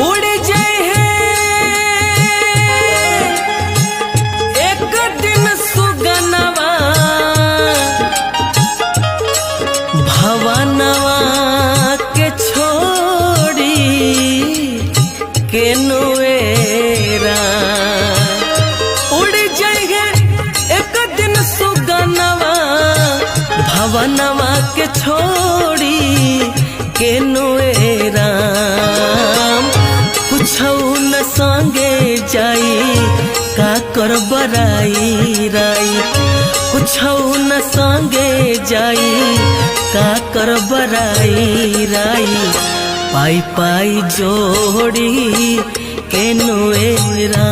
उड़ जाए एक दिन सुगनवा भवनवा के छोड़ी के नुएरा। उड़ जाए एक दिन सुगनवा भवनवा के छोड़ी के नुएरा। कुछौ न संगे जाई का कर बराई राई। कुछौ न संगे जाई का कर बराई राई। पाई पाई जोड़ी के नुएरा।